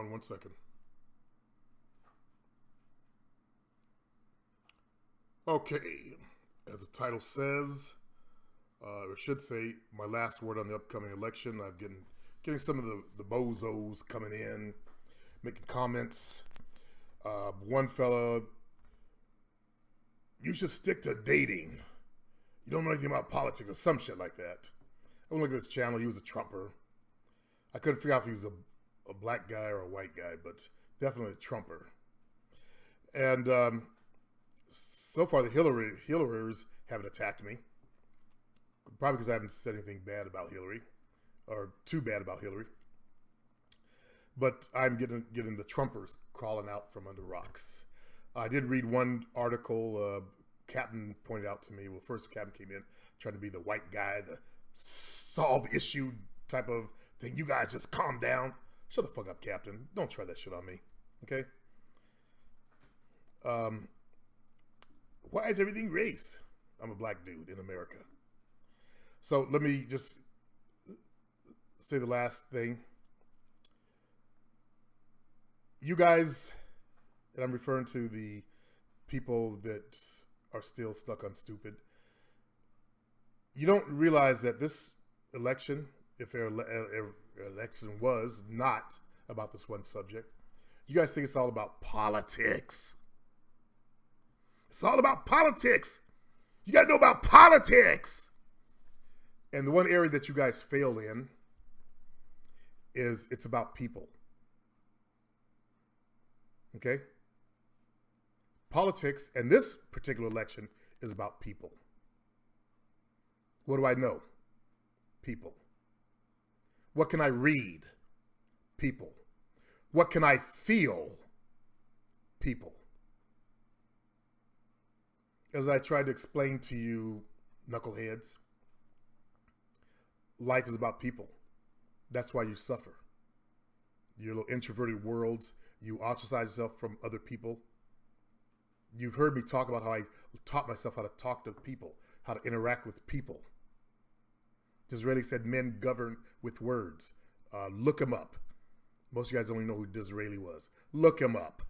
on 1 second. Okay, as the title says, or should say, my last word on the upcoming election. I'm getting some of the bozos coming in, making comments. One fella, you should stick to dating. You don't know anything about politics or some shit like that. I went look at this channel. He was a Trumper. I couldn't figure out if he was a black guy or a white guy, but definitely a Trumper. And so far, the Hillarians haven't attacked me. Probably because I haven't said anything bad about Hillary, or too bad about Hillary. But I'm getting the Trumpers crawling out from under rocks. I did read one article. Captain pointed out to me. Well, first Captain came in trying to be the white guy, the solve the issue type of thing. You guys just calm down. Shut the fuck up, Captain. Don't try that shit on me. Okay. Why is everything race? I'm a black dude in America. So let me just say the last thing. You guys, and I'm referring to the people that are still stuck on stupid, you don't realize that this election, if their election was not about this one subject, you guys think it's all about politics. It's all about politics. You got to know about politics. And the one area that you guys fail in is it's about people. Okay? Politics, and this particular election is about people. What do I know? People. What can I read? People. What can I feel? People. As I tried to explain to you, knuckleheads, life is about people. That's why you suffer. Your little introverted worlds, you ostracize yourself from other people. You've heard me talk about how I taught myself how to talk to people, how to interact with people. Disraeli said men govern with words. Look him up. Most of you guys don't even know who Disraeli was. Look him up.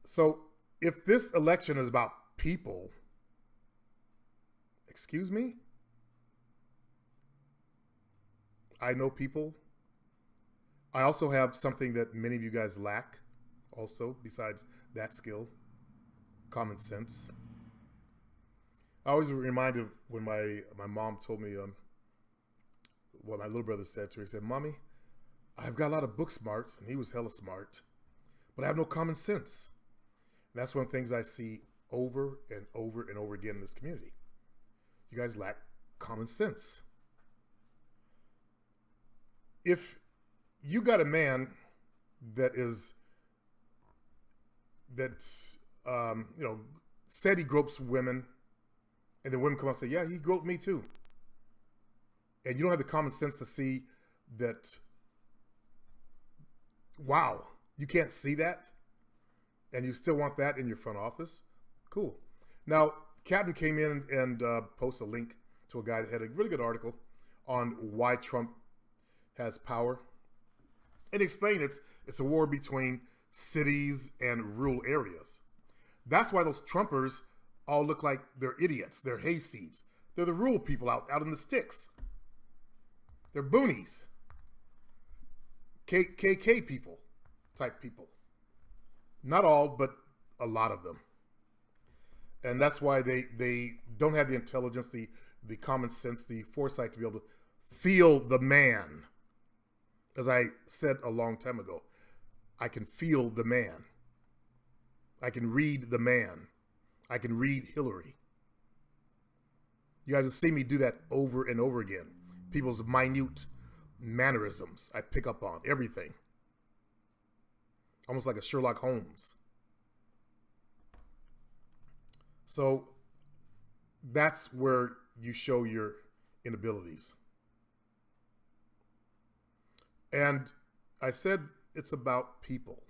So if this election is about people, excuse me? I know people. I also have something that many of you guys lack also, besides that skill, common sense. I always reminded when my mom told me what my little brother said to her. He said, "Mommy, I've got a lot of book smarts," and he was hella smart, "but I have no common sense." And that's one of the things I see over and over and over again in this community. You guys lack common sense. If you got a man that said he gropes women, and the women come out and say, "Yeah, he groped me too," and you don't have the common sense to see that, wow, you can't see that, and you still want that in your front office, cool. Now, Captain came in and posted a link to a guy that had a really good article on why Trump has power, and explained it's a war between cities and rural areas. That's why those Trumpers all look like they're idiots. They're hayseeds. They're the rural people out in the sticks. They're boonies. KKK people, type people. Not all, but a lot of them. And that's why they don't have the intelligence, the common sense, the foresight to be able to feel the man. As I said a long time ago, I can feel the man. I can read the man. I can read Hillary. You guys have seen me do that over and over again. People's minute mannerisms I pick up on, everything. Almost like a Sherlock Holmes. So that's where you show your inabilities. And I said it's about people.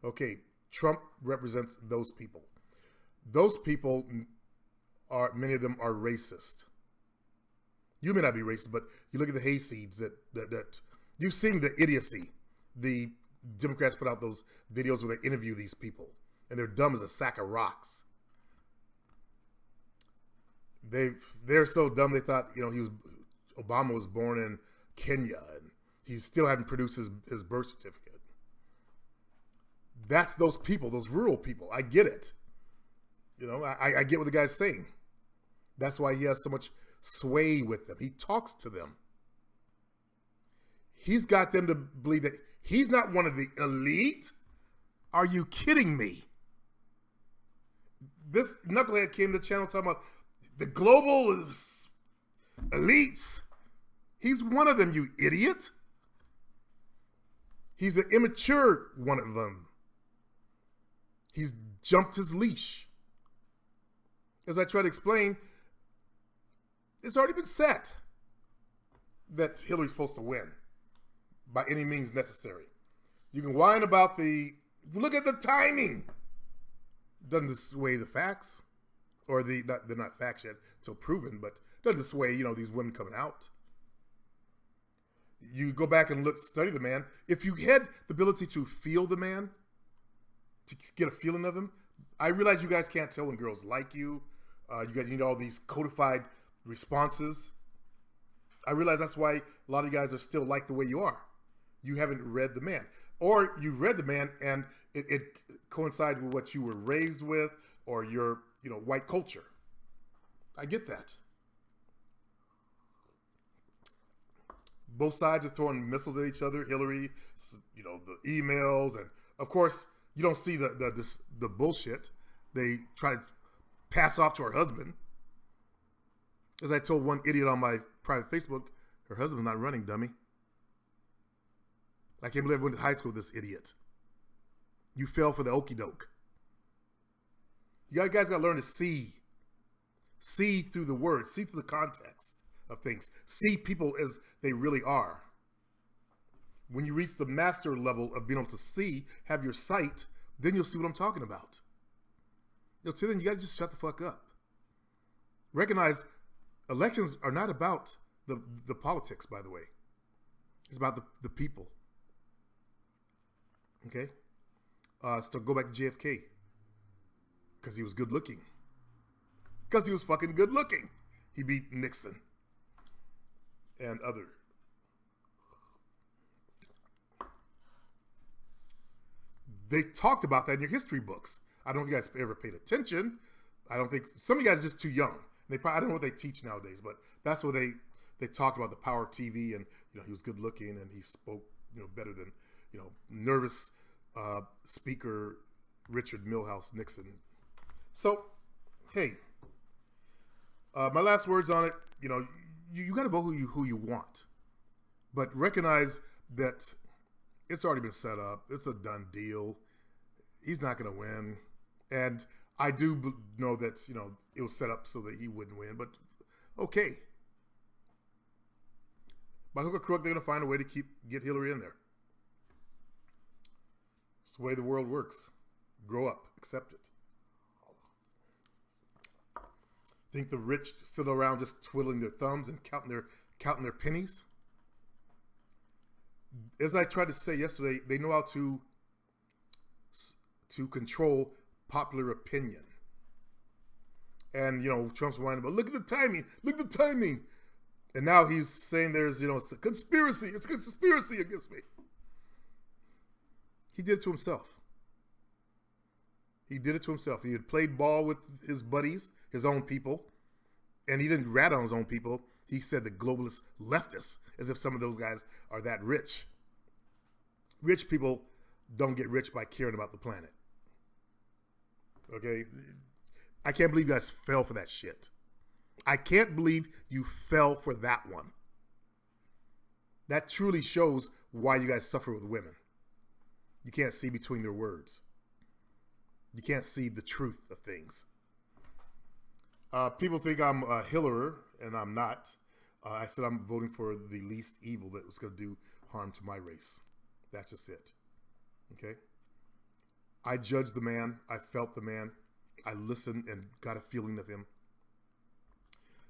Okay, Trump represents those people. Those people many of them are racist. You may not be racist, but you look at the hayseeds that You've seen the idiocy. The Democrats put out those videos where they interview these people, and they're dumb as a sack of rocks. They're so dumb they thought Obama was born in Kenya, and he still hadn't produced his birth certificate. That's those people, those rural people. I get it. I get what the guy's saying. That's why he has so much sway with them. He talks to them. He's got them to believe that he's not one of the elite. Are you kidding me? This knucklehead came to the channel talking about the global elites. He's one of them, you idiot. He's an immature one of them. He's jumped his leash. As I try to explain, it's already been set that Hillary's supposed to win by any means necessary. You can whine about look at the timing. Doesn't sway the facts, or they're not facts yet, so proven, but doesn't sway, these women coming out. You go back and study the man. If you had the ability to feel the man, to get a feeling of him, I realize you guys can't tell when girls like you. You need all these codified responses. I realize that's why a lot of you guys are still like the way you are. You haven't read the man. Or you've read the man and it coincides with what you were raised with or your white culture. I get that. Both sides are throwing missiles at each other. Hillary, the emails, and of course you don't see the bullshit they try to pass off to her husband. As I told one idiot on my private Facebook, her husband's not running, dummy. I can't believe I went to high school with this idiot. You fell for the okie doke. You guys got to learn to see through the words, see through the context of things, see people as they really are. When you reach the master level of being able to see, have your sight, then you'll see what I'm talking about. Till then, you got to just shut the fuck up. Recognize elections are not about the politics, by the way. It's about the people. Okay? So go back to JFK. Because he was good looking. Because he was fucking good looking. He beat Nixon. And other. They talked about that in your history books. I don't know if you guys ever paid attention. I don't think, some of you guys are just too young. I don't know what they teach nowadays, but that's what they talked about, the power of TV, and he was good looking and he spoke better than nervous speaker Richard Milhouse Nixon. So hey, my last words on it, you got to vote who you want, but recognize that it's already been set up. It's a done deal. He's not going to win, and I do know that it was set up so that he wouldn't win, but okay. By hook or crook, they're going to find a way to get Hillary in there. It's the way the world works. Grow up. Accept it. Think the rich sit around just twiddling their thumbs and counting their pennies? As I tried to say yesterday, they know how to control popular opinion. And, Trump's whining about, look at the timing. And now he's saying there's, it's a conspiracy. It's a conspiracy against me. He did it to himself. He had played ball with his buddies, his own people, and he didn't rat on his own people. He said the globalist leftists, as if some of those guys are that rich. Rich people don't get rich by caring about the planet. Okay? I can't believe you guys fell for that shit. I can't believe you fell for that one. That truly shows why you guys suffer with women. You can't see between their words. You can't see the truth of things. People think I'm a Hillary, and I'm not. I said I'm voting for the least evil that was going to do harm to my race. That's just it. Okay? I judged the man. I felt the man. I listened and got a feeling of him.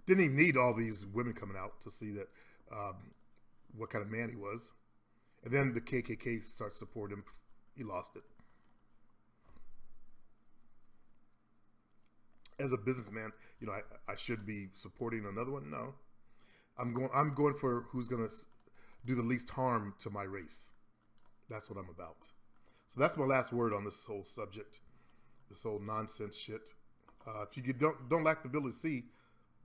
Didn't even need all these women coming out to see that what kind of man he was. And then the KKK starts supporting him. He lost it. As a businessman, you know, I should be supporting another one. No, I'm going for who's going to do the least harm to my race. That's what I'm about. So that's my last word on this whole subject, this whole nonsense shit. If you don't lack the ability to see,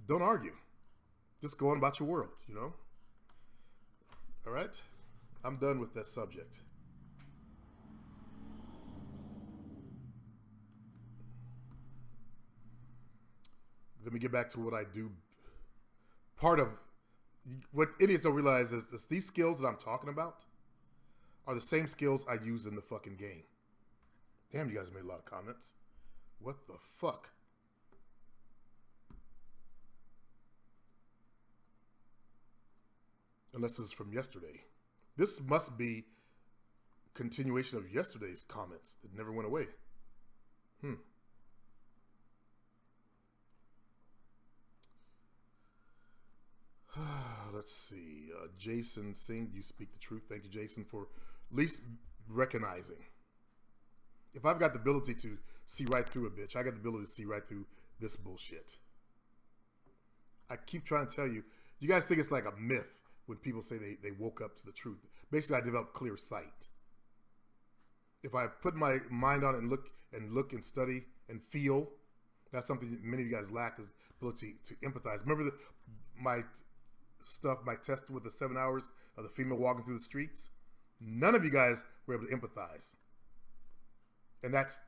don't argue. Just go on about your world, you know? All right? I'm done with that subject. Let me get back to what I do. Part of what idiots don't realize is these skills that I'm talking about are the same skills I use in the fucking game. Damn, you guys made a lot of comments. What the fuck? Unless this is from yesterday. This must be continuation of yesterday's comments that never went away. Let's see. Jason Singh, you speak the truth. Thank you, Jason, for at least recognizing. If I've got the ability to see right through a bitch, I got the ability to see right through this bullshit. I keep trying to tell you, you guys think it's like a myth when people say they woke up to the truth. Basically, I developed clear sight. If I put my mind on it and look and study and feel, that's something many of you guys lack, is ability to empathize. Remember my test with the 7 hours of the female walking through the streets? None of you guys were able to empathize. And that's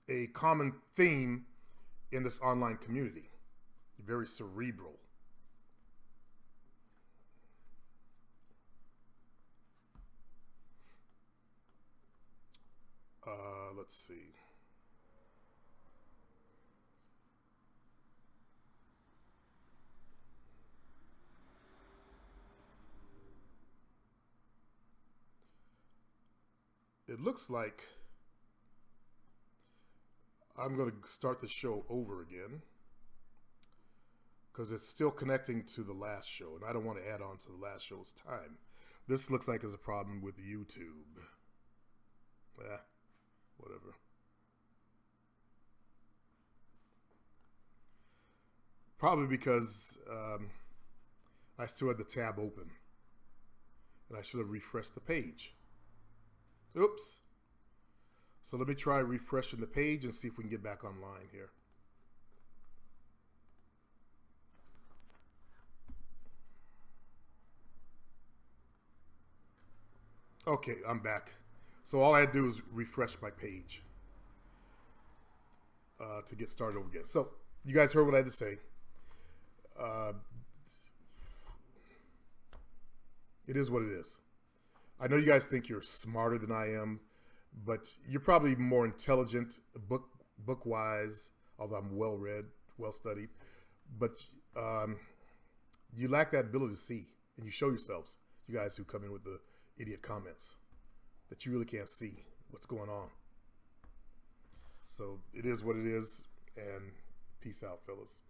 a common theme in this online community. Very cerebral. Let's see. It looks like I'm going to start the show over again because it's still connecting to the last show, and I don't want to add on to the last show's time. This looks like there's a problem with YouTube. Whatever. Probably because I still had the tab open, and I should have refreshed the page. Oops. So let me try refreshing the page and see if we can get back online here. Okay, I'm back. So all I had to do is refresh my page to get started over again. So you guys heard what I had to say. It is what it is. I know you guys think you're smarter than I am, but you're probably more intelligent, book-wise, although I'm well-read, well-studied. But you lack that ability to see, and you show yourselves, you guys who come in with the idiot comments, that you really can't see what's going on. So it is what it is, and peace out, fellas.